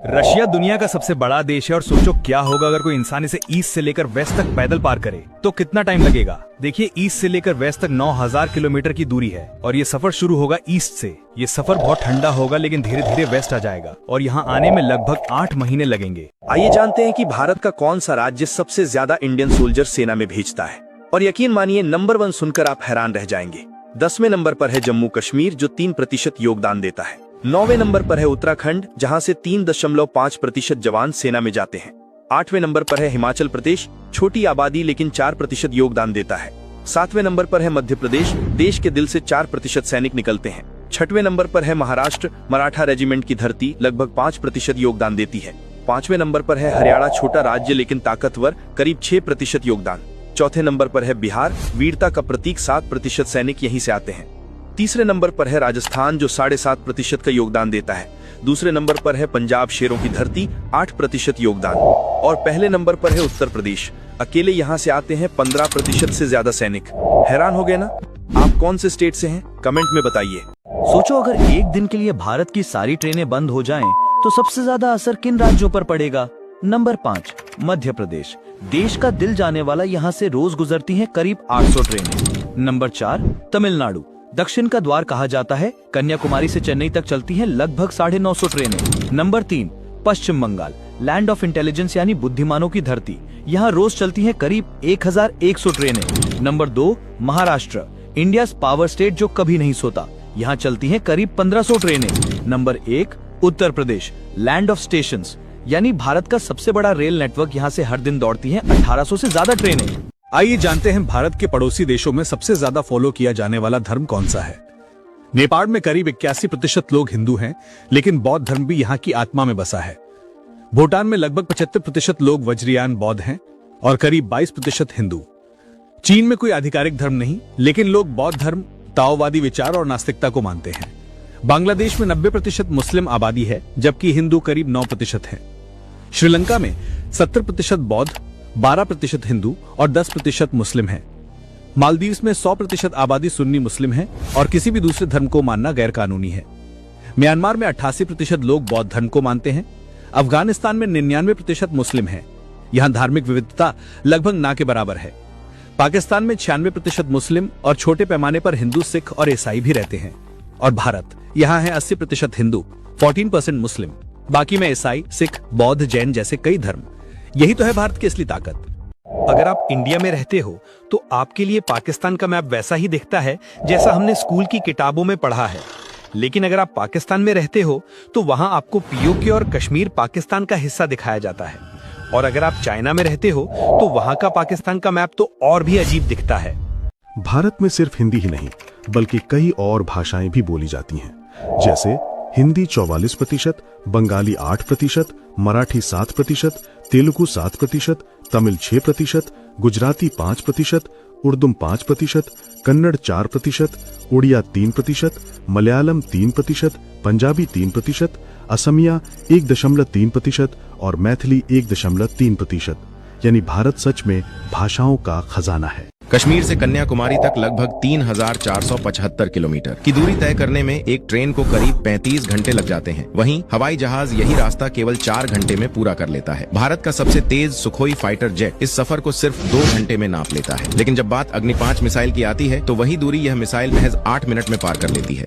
Russia दुनिया का सबसे बड़ा देश है और सोचो क्या होगा अगर कोई इंसान इसे ईस्ट से लेकर वेस्ट तक पैदल पार करे तो कितना टाइम लगेगा। देखिए ईस्ट से लेकर वेस्ट तक 9000 किलोमीटर की दूरी है और ये सफर शुरू होगा ईस्ट से। ये सफर बहुत ठंडा होगा लेकिन धीरे धीरे वेस्ट आ जाएगा और यहाँ आने में लगभग 8 महीने लगेंगे। आइए जानते हैं कि भारत का कौन सा राज्य सबसे ज्यादा इंडियन सोल्जर सेना में भेजता है। और यकीन मानिए नंबर 1 सुनकर आप हैरान रह जाएंगे। 10वें नंबर पर है जम्मू कश्मीर जो 3% योगदान देता है। 9वें नंबर पर है उत्तराखंड जहां से 3.5% जवान सेना में जाते हैं। 8वें नंबर पर है हिमाचल प्रदेश, छोटी आबादी लेकिन 4% योगदान देता है। 7वें नंबर पर है मध्य प्रदेश, देश के दिल से 4% सैनिक निकलते हैं। 6वें नंबर पर है महाराष्ट्र, मराठा रेजिमेंट की धरती लगभग 5% योगदान देती है। 5वें नंबर पर है हरियाणा, छोटा राज्य लेकिन ताकतवर, करीब 6% योगदान। 4थे नंबर पर है बिहार, वीरता का प्रतीक, 7% सैनिक यहीं से आते हैं। 3रे नंबर पर है राजस्थान जो 7.5% का योगदान देता है। 2रे नंबर पर है पंजाब, शेरों की धरती, 8% योगदान। और पहले नंबर पर है उत्तर प्रदेश, अकेले यहाँ से आते हैं 15% से ज्यादा सैनिक। हैरान हो गए ना? आप कौन से स्टेट से हैं? कमेंट में बताइए। सोचो अगर एक दिन के लिए भारत की सारी ट्रेनें बंद हो जाएं, तो सबसे ज्यादा असर किन राज्यों पर पड़ेगा? नंबर 5 मध्य प्रदेश, देश का दिल जाने वाला, यहाँ से रोज गुजरती हैं करीब 800 ट्रेनें। नंबर 4 तमिलनाडु, दक्षिण का द्वार कहा जाता है, कन्याकुमारी से चेन्नई तक चलती हैं लगभग 950 ट्रेनें। Number 3 Paschim Bengal, land of intelligence यानी बुद्धिमानों की धरती, यहाँ रोज चलती हैं करीब 1100 ट्रेनें। Number 2 Maharashtra, India power state जो कभी नहीं सोता, यहाँ चलती हैं करीब 1500 ट्रेनें। Number 1 Uttar Pradesh, land of stations, यानी भारत का सबसे बड़ा रेल नेटवर्क, यहाँ से हर दिन दौड़ती हैं 1800 से ज्यादा ट्रेनें। आइए जानते हैं भारत के पड़ोसी देशों में सबसे ज्यादा फॉलो किया जाने वाला धर्म कौन सा है। नेपाल में करीब 81% लोग हिंदू हैं, लेकिन बौद्ध धर्म भी यहाँ की आत्मा में बसा है। भूटान में लगभग 75% लोग वज्रयान बौद्ध हैं और करीब 22% हिंदू। चीन में कोई आधिकारिक धर्म नहीं, लेकिन लोग बौद्ध धर्म, ताओवादी विचार और नास्तिकता को मानते हैं। बांग्लादेश में 90% मुस्लिम आबादी है, जबकि हिंदू करीब 9% है। श्रीलंका में 70% बौद्ध, 12% हिंदू और 10% मुस्लिम है। मालदीव्स में 100% आबादी सुन्नी मुस्लिम है और किसी भी दूसरे धर्म को मानना गैर कानूनी है। म्यांमार में 88% लोग बौद्ध धर्म को मानते हैं। अफगानिस्तान में 99% मुस्लिम है। यहाँ धार्मिक विविधता लगभग ना के बराबर है। पाकिस्तान में 96% मुस्लिम और छोटे पैमाने पर हिंदू, सिख और ईसाई भी रहते हैं। और भारत, यहाँ है 80% हिंदू, 14% मुस्लिम, बाकी में ईसाई, सिख, बौद्ध, जैन जैसे कई धर्म। यही तो है भारत की असली ताकत। अगर आप इंडिया में रहते हो तो आपके लिए पाकिस्तान का मैप वैसा ही दिखता है जैसा हमने स्कूल की किताबों में पढ़ा है। लेकिन अगर आप पाकिस्तान में रहते हो तो वहां आपको पीओके और कश्मीर पाकिस्तान का हिस्सा दिखाया जाता है। और अगर आप चाइना में रहते हो तो वहां का पाकिस्तान का मैप तो और भी अजीब दिखता है। भारत में सिर्फ हिंदी ही नहीं बल्कि कई और भाषाएं भी बोली जाती हैं, जैसे हिंदी 44%, बंगाली 8%, मराठी 7%, तेलुगु 7%, तमिल 6%, गुजराती 5%, उर्दू 5%, कन्नड़ 4%, उड़िया 3%, मलयालम 3%, पंजाबी 3%, असमिया 1.3% और मैथिली 1.3%। यानी भारत सच में भाषाओं का खजाना है। कश्मीर से कन्याकुमारी तक लगभग 3475 किलोमीटर की दूरी तय करने में एक ट्रेन को करीब 35 घंटे लग जाते हैं। वहीं हवाई जहाज यही रास्ता केवल 4 घंटे में पूरा कर लेता है। भारत का सबसे तेज सुखोई फाइटर जेट इस सफर को सिर्फ 2 घंटे में नाप लेता है। लेकिन जब बात अग्नि 5 मिसाइल की आती है तो वही दूरी यह मिसाइल महज 8 मिनट में पार कर लेती है।